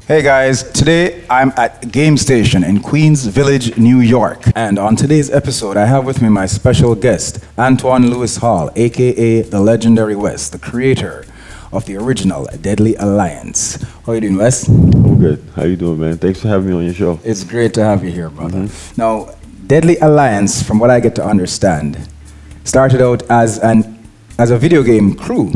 Hey guys, today I'm at Game Station in Queens Village, New York. And on today's episode, I have with me my special guest, Antoine Lewis Hall, aka the Legendary Wes, the creator of the original Deadly Alliance. How are you doing, Wes? I'm good. How you doing, man? Thanks for having me on your show. It's great to have you here, brother. Now, Deadly Alliance, from what I get to understand, started out as a video game crew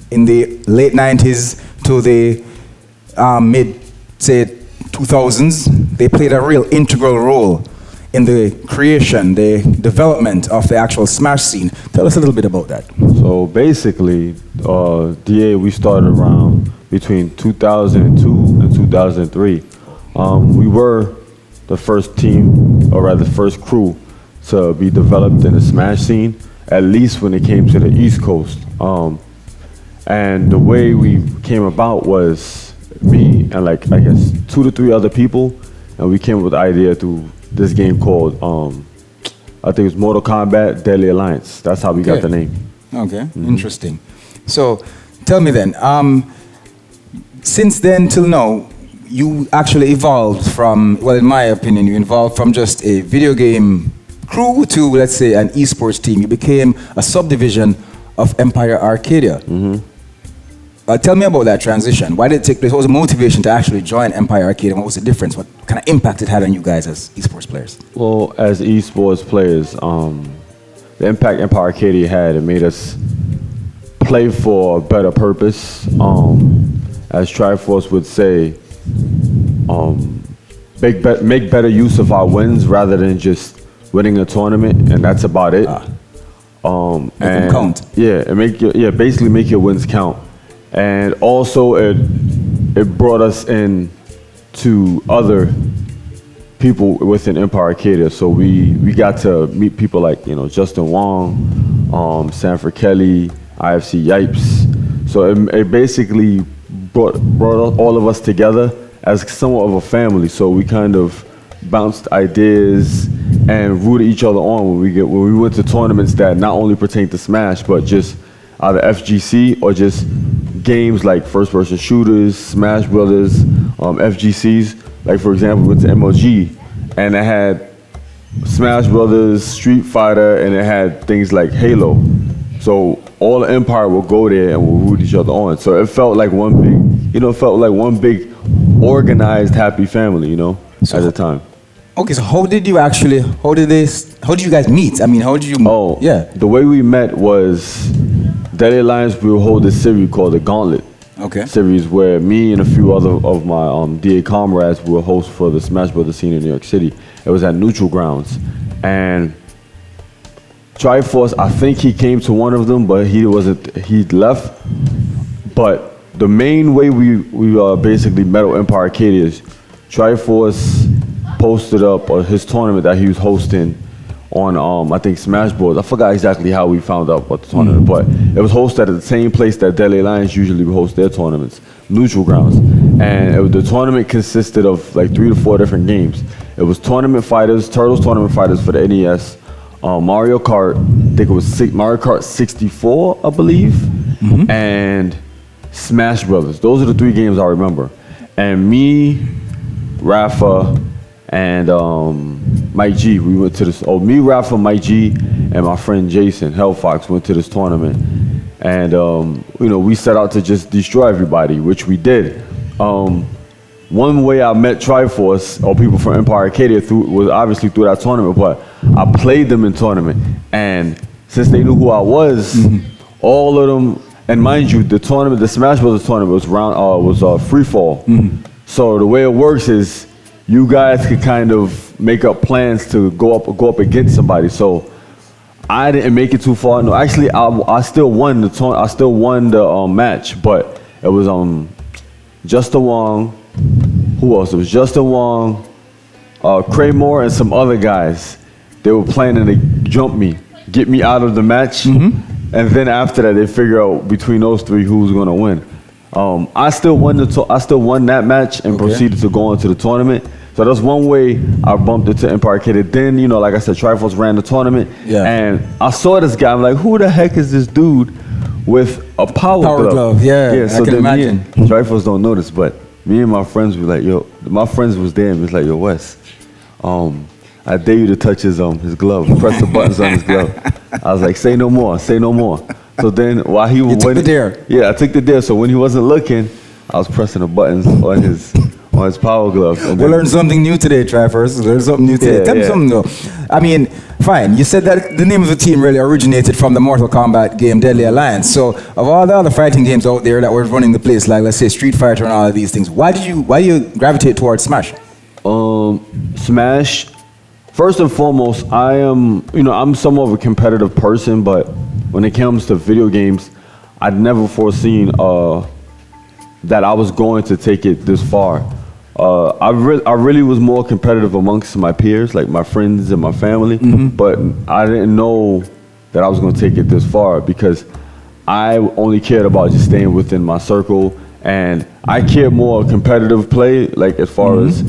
in the late 90s to the mid, say, 2000s. They played a real integral role in the creation, the development of the actual Smash scene. Tell us a little bit about that. So basically, DA, we started around between 2002 and 2003. We were the first team, or rather first crew, to be developed in the Smash scene, at least when it came to the East Coast. And the way we came about was me and I guess 2 to 3 other people, and we came up with the idea through this game called, I think it's Mortal Kombat Deadly Alliance. That's how we got the name. Okay, interesting. So tell me then, since then till now, you actually evolved from, well, in my opinion, you evolved from just a video game crew to, let's say, an eSports team. You became a subdivision of Empire Arcadia. Tell me about that transition. Why did it take place? What was the motivation to actually join Empire Arcadia? What was the difference? What kind of impact it had on you guys as esports players? Well, as esports players, the impact Empire Arcadia had, it made us play for a better purpose. As Triforce would say, make better use of our wins rather than just winning a tournament, and that's about it. Make them count. Yeah, and basically make your wins count. And also it brought us in to other people within Empire Arcadia. So we got to meet people like, Justin Wong, Sanford Kelly, IFC Yipes. So it basically brought all of us together as somewhat of a family. So we kind of bounced ideas and rooted each other on when we went to tournaments that not only pertain to Smash, but just either FGC or just games like first-person shooters, Smash Brothers, FGCs. Like, for example, we went to MLG, and it had Smash Brothers, Street Fighter, and it had things like Halo. So all the Empire will go there and we'll root each other on. So it felt like one big, organized, happy family, at the time. Okay, so how did you guys meet? I mean, how did you? Oh, yeah. The way we met was Deadly Alliance. We would hold this series called the Gauntlet. Okay. Series where me and a few other of my DA comrades were hosts for the Smash Brothers scene in New York City. It was at Neutral Grounds, and Triforce, I think he came to one of them, but he left. But the main way we basically met with Empire Arcadia is Triforce posted up his tournament that he was hosting on I think Smash Bros. I forgot exactly how we found out about the tournament, but it was hosted at the same place that Deadly Alliance usually host their tournaments, Neutral Grounds. And the tournament consisted of like 3 to 4 different games. It was Tournament Fighters, Turtles Tournament Fighters for the NES, Mario Kart, I think it was Mario Kart 64, I believe, and Smash Brothers. Those are the 3 games I remember. And me, Rafa, and Mike G, we went to this. Me, Rafa, Mike G, and my friend Jason Hellfox went to this tournament, and we set out to just destroy everybody, which we did. One way I met Triforce or people from Empire Arcadia was obviously through that tournament, but I played them in tournament, and since they knew who I was, all of them. And mind you, the Smash Bros. Tournament was free fall. So the way it works is, you guys could kind of make up plans to go up against somebody. So I didn't make it too far. No, actually, I still won the match, but it was Justin Wong. Who else? It was Justin Wong, Kraymore, and some other guys. They were planning to jump me, get me out of the match, and then after that, they figure out between those 3 who was gonna win. I still won that match and proceeded to go on to the tournament. So that's one way I bumped into Empire Arcadia. Then, like I said, Triforce ran the tournament, and I saw this guy. I'm like, who the heck is this dude with a power glove? Yeah, So I can imagine. Triforce don't notice, but me and my friends were like, yo, my friends was there and was like, yo, Wes, I dare you to touch his glove, press the buttons on his glove. I was like, say no more, say no more. So then while he was took the dare. Yeah, I took the dare. So when he wasn't looking, I was pressing the buttons on his power glove. We learned something new today, Tri-First. Learned something new today. Tell me something new. I mean, fine. You said that the name of the team really originated from the Mortal Kombat game Deadly Alliance. So of all the other fighting games out there that were running the place, like let's say Street Fighter and all of these things, why do you gravitate towards Smash? Smash. First and foremost, I'm somewhat of a competitive person, but when it comes to video games, I'd never foreseen that I was going to take it this far. I really was more competitive amongst my peers, like my friends and my family, but I didn't know that I was going to take it this far because I only cared about just staying within my circle, and I cared more competitive play, like as far as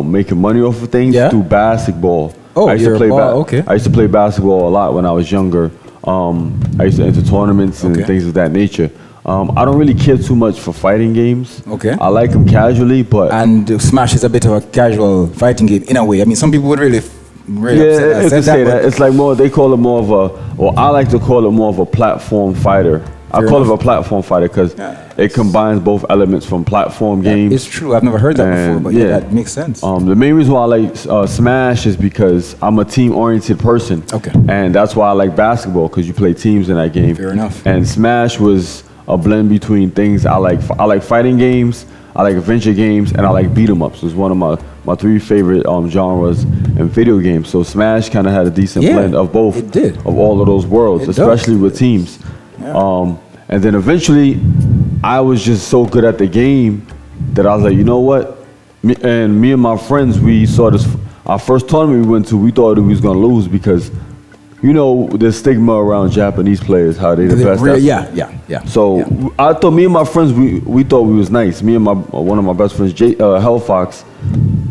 making money off of things through basketball. Oh, I used to play okay. I used to play basketball a lot when I was younger. I used to enter tournaments and things of that nature. I don't really care too much for fighting games. Okay. I like them casually, but... And Smash is a bit of a casual fighting game in a way. I mean, some people would really upset that. It's like more, they call it more of a, or I like to call it more of a platform fighter. I call it a platform fighter because it combines both elements from platform games. It's true. I've never heard that before, but that makes sense. The main reason why I like Smash is because I'm a team-oriented person. Okay. And that's why I like basketball, because you play teams in that game. Fair enough. And Smash was a blend between things I like. I like fighting games, I like adventure games, and I like beat-em-ups. It's one of my three favorite genres in video games. So Smash kind of had a decent blend of both. It did. Of all of those worlds, especially with teams. Yeah. And then eventually, I was just so good at the game that I was like, you know what? Me and my friends, we saw this. Our first tournament we went to, we thought we was gonna lose because, you know, the stigma around Japanese players, how they the best. Yeah. So I thought me and my friends, we thought we was nice. Me and one of my best friends, Hellfox,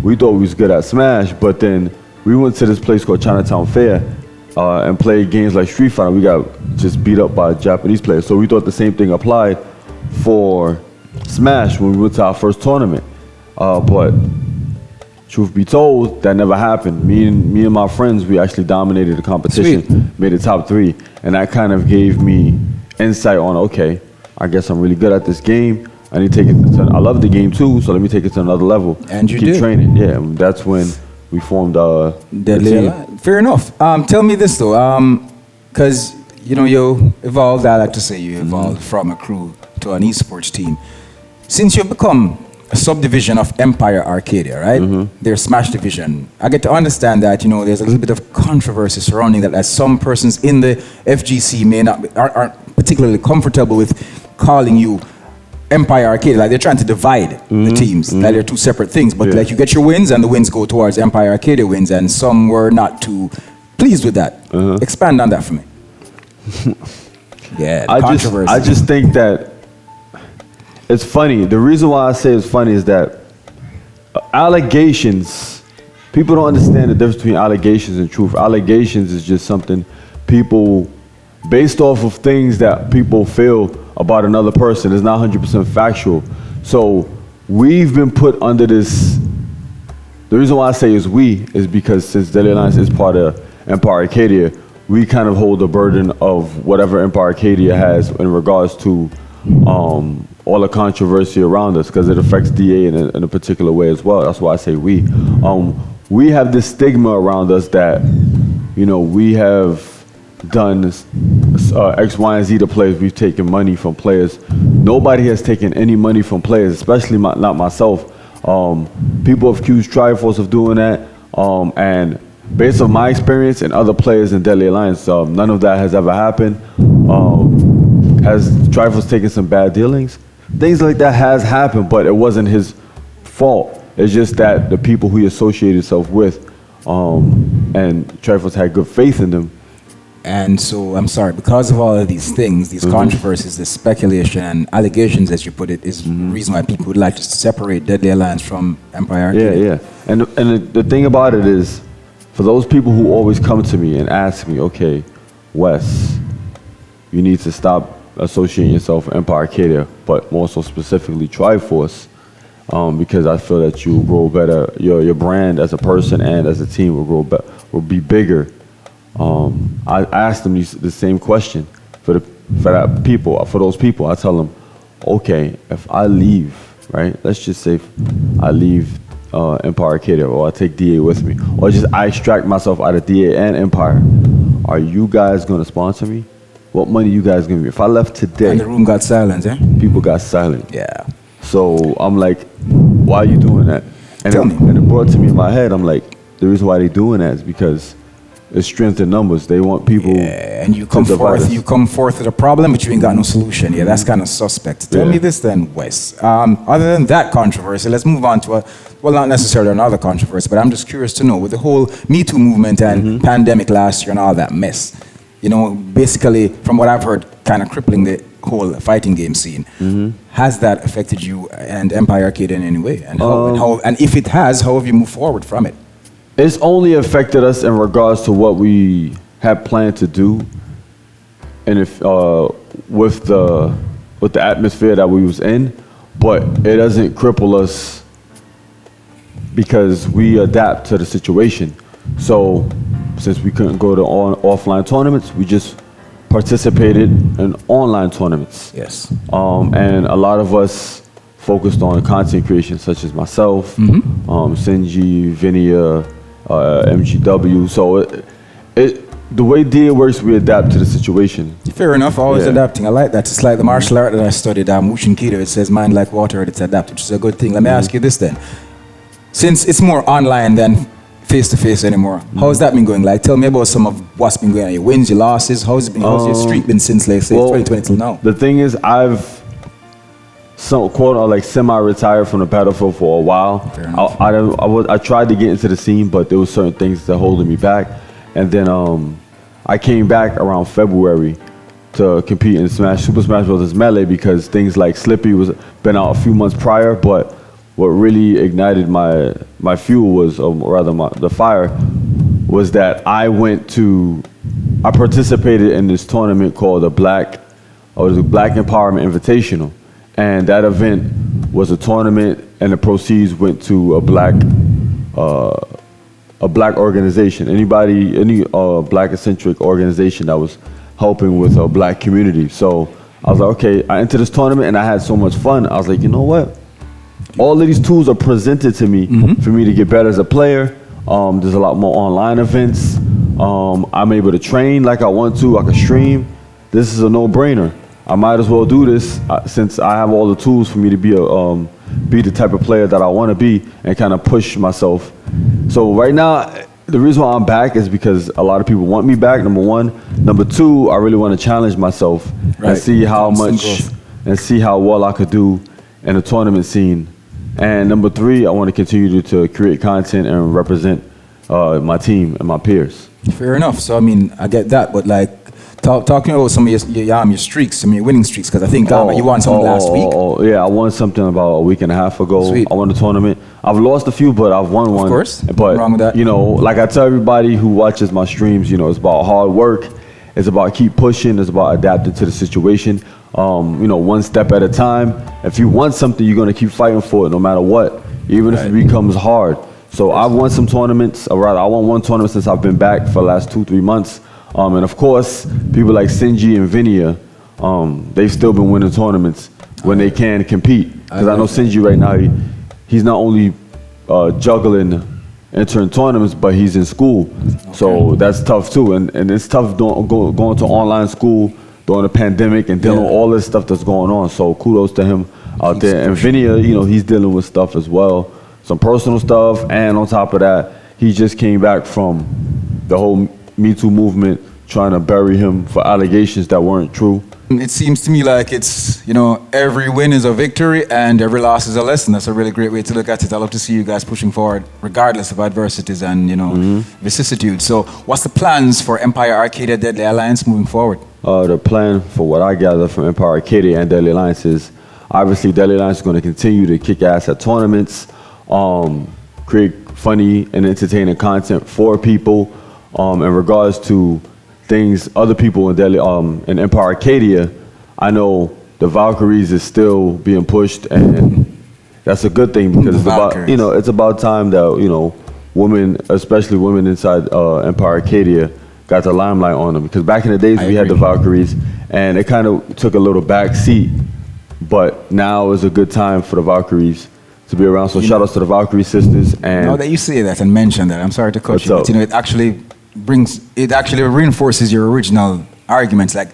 we thought we was good at Smash. But then we went to this place called Chinatown Fair. And played games like Street Fighter. We got just beat up by Japanese players. So we thought the same thing applied for Smash when we went to our first tournament. But truth be told, that never happened. Me and my friends, we actually dominated the competition, made the top 3. And that kind of gave me insight on, okay, I guess I'm really good at this game. I need to take it I love the game too, so let me take it to another level. And you keep training. Yeah, and that's when we formed Deadly Alliance. Fair enough. Tell me this though, because you evolved. I like to say you evolved from a crew to an esports team. Since you've become a subdivision of Empire Arcadia, right? Their Smash division. I get to understand that there's a little bit of controversy surrounding that, as some persons in the FGC aren't particularly comfortable with calling you Empire Arcadia. Like they're trying to divide the teams. Like they're two separate things. But like you get your wins and the wins go towards Empire Arcadia wins, and some were not too pleased with that. Expand on that for me. Controversy. I just think that it's funny. The reason why I say it's funny is that allegations, people don't understand the difference between allegations and truth. Allegations is just something people, based off of things that people feel about another person, is not 100% factual. So we've been put under this. The reason why I say is because since Deadly Alliance is part of Empire Arcadia, we kind of hold the burden of whatever Empire Arcadia has in regards to all the controversy around us, because it affects DA in a particular way as well. That's why I say we. We have this stigma around us that, we have done X, Y, and Z to players. We've taken money from players. Nobody has taken any money from players, especially not myself. People have accused Triforce of doing that, and based on my experience and other players in Deadly Alliance, none of that has ever happened. Has Triforce taken some bad dealings? Things like that has happened, but it wasn't his fault. It's just that the people who he associated himself with, and Triforce had good faith in them. And so, I'm sorry, because of all of these things, these controversies, this speculation and allegations, as you put it, is the reason why people would like to separate Deadly Alliance from Empire Arcadia. Yeah. And the thing about it is, for those people who always come to me and ask me, okay, Wes, you need to stop associating yourself with Empire Arcadia, but more so specifically Triforce. because I feel that you grow better. Your brand as a person and as a team will be bigger. I asked them the same question for those people. I tell them, okay, if I leave, right? Let's just say I leave Empire Arcadia, or I take DA with me, or just I extract myself out of DA and Empire. Are you guys gonna sponsor me? What money you guys gonna give me? If I left today, And the room got silent, eh? people got silent. Yeah. So I'm like, why are you doing that? And it brought to me in my head, I'm like, the reason why they doing that is because it's strength in numbers. They want people. Yeah, and you come forth with a problem, but you ain't got no solution. Yeah, that's kind of suspect. Tell me this then, Wes. Other than that controversy, let's move on to not necessarily another controversy, but I'm just curious to know, with the whole Me Too movement and pandemic last year and all that mess, you know, basically, from what I've heard, kind of crippling the whole fighting game scene. Has that affected you and Empire Arcadia in any way? And and if it has, how have you moved forward from it? It's only affected us in regards to what we had planned to do, and if with the atmosphere that we was in, but it doesn't cripple us because we adapt to the situation. So since we couldn't go to offline tournaments, we just participated in online tournaments. Yes. And a lot of us focused on content creation, such as myself, Sinji, Vinia, MGW. So the way DA works, we adapt to the situation. Fair enough, always adapting. I like that. It's like the martial art that I studied, Wushin Kido. It says mind like water, it's adapted, which is a good thing. Let me ask you this then. Since it's more online than face-to-face anymore, how's that been going? Like, tell me about some of what's been going on. Your wins, your losses, how's your streak been since, like, say, 2020 till now? The thing is, I've semi-retired from the battlefield for a while. I tried to get into the scene, but there were certain things that holding me back. And then I came back around February to compete in Super Smash Bros. Melee, because things like Slippy was been out a few months prior, but what really ignited my fuel was, the fire, was that I participated in this tournament called the Black Empowerment Invitational. And that event was a tournament, and the proceeds went to a black organization. Any black-centric organization that was helping with a black community. So I was like, okay, I entered this tournament and I had so much fun. I was like, you know what? All of these tools are presented to me for me to get better as a player. There's a lot more online events. I'm able to train like I want to. I can stream. This is a no-brainer. I might as well do this since I have all the tools for me to be the type of player that I want to be and kind of push myself. So right now, the reason why I'm back is because a lot of people want me back, number one. Number two, I really want to challenge myself and see how well I could do in the tournament scene. And number three, I want to continue to create content and represent my team and my peers. Fair enough. So, I mean, I get that, but like, talking about some of your streaks, some of your winning streaks, because I think you won something last week. Yeah, I won something about a week and a half ago. Sweet. I won the tournament. I've lost a few, but I've won one. Of course. But, nothing wrong with that. You know, like I tell everybody who watches my streams, you know, it's about hard work. It's about keep pushing. It's about adapting to the situation. You know, one step at a time. If you want something, you're going to keep fighting for it no matter what, even if it becomes hard. So I've won some tournaments, or rather, I won one tournament since I've been back for the last 2-3 months. And of course, people like Sinji and Vinia, they've still been winning tournaments when they can compete. Because I know Sinji right now, he's not only juggling entering tournaments, but he's in school. Okay. So that's tough too. And it's tough going to online school during the pandemic and dealing with all this stuff that's going on. So kudos to him out there. And Vinia, you know, he's dealing with stuff as well. Some personal stuff. And on top of that, he just came back from the whole Me Too movement, trying to bury him for allegations that weren't true. It seems to me like it's, you know, every win is a victory and every loss is a lesson. That's a really great way to look at it. I love to see you guys pushing forward regardless of adversities and, you know, vicissitudes. So what's the plans for Empire Arcadia Deadly Alliance moving forward? The plan, for what I gather from Empire Arcadia and Deadly Alliance, is obviously Deadly Alliance is going to continue to kick ass at tournaments, create funny and entertaining content for people. In regards to things other people in Empire Arcadia, I know the Valkyries is still being pushed, and that's a good thing because it's about, Valkyries. you know, it's about time that, you know, women, especially women inside Empire Arcadia, got the limelight on them. Because back in the days, we had the Valkyries, and it kind of took a little back seat. But now is a good time for the Valkyries to be around. So shout outs to the Valkyrie sisters. And now that you say that and mention that, I'm sorry to cut you, but you know, it actually reinforces your original arguments. Like,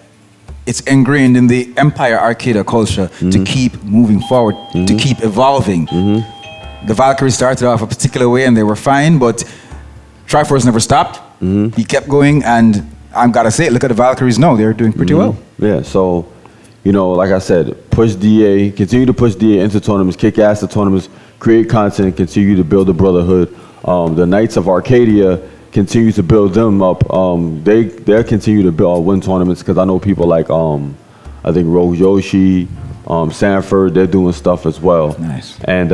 it's ingrained in the Empire Arcadia culture to keep moving forward, to keep evolving. The Valkyries started off a particular way and they were fine, but Triforce never stopped. He kept going, and I've got to say, look at the Valkyries now. They're doing pretty well. Yeah, so, you know, like I said, push DA, continue to push DA into tournaments, kick ass to tournaments, create content, continue to build a brotherhood. The Knights of Arcadia continue to build them up. They'll continue to win tournaments because I know people like, I think Rogue Yoshi, Sanford, they're doing stuff as well. Nice. And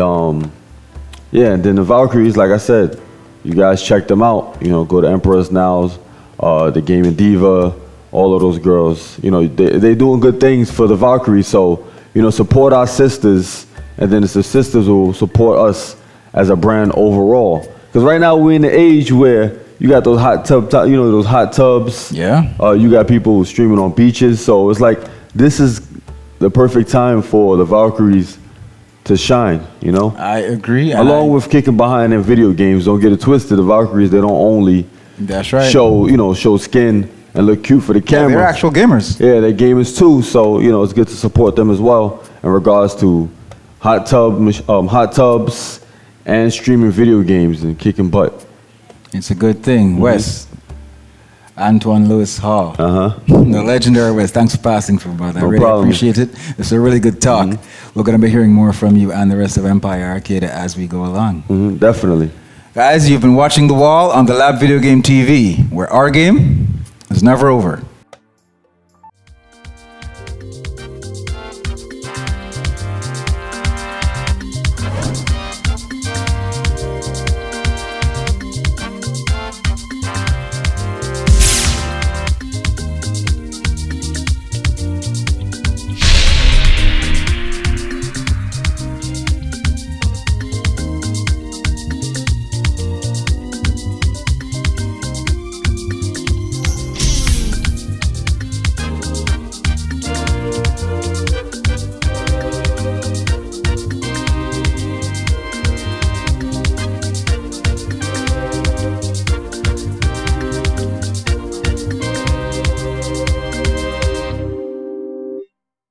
yeah, and then the Valkyries, like I said, you guys check them out. You know, go to Emperor's Now's, the Gaming Diva, all of those girls. You know, they doing good things for the Valkyries. So, you know, support our sisters, and then it's the sisters who will support us as a brand overall. Because right now we're in the age where you got those hot tubs. Yeah. You got people streaming on beaches. So it's like, this is the perfect time for the Valkyries to shine, you know? I agree. Along with kicking behind in video games. Don't get it twisted. The Valkyries, they don't only show skin and look cute for the camera. Yeah, they're actual gamers. Yeah, they're gamers too. So, you know, it's good to support them as well in regards to hot tubs and streaming video games and kicking butt. It's a good thing. Wes, Antoine Lewis Hall, the Legendary Wes, thanks for passing through, brother. I really appreciate it. It's a really good talk. We're going to be hearing more from you and the rest of Empire Arcadia as we go along. Definitely. Guys, you've been watching The Wall on the Lab Video Game TV, where our game is never over.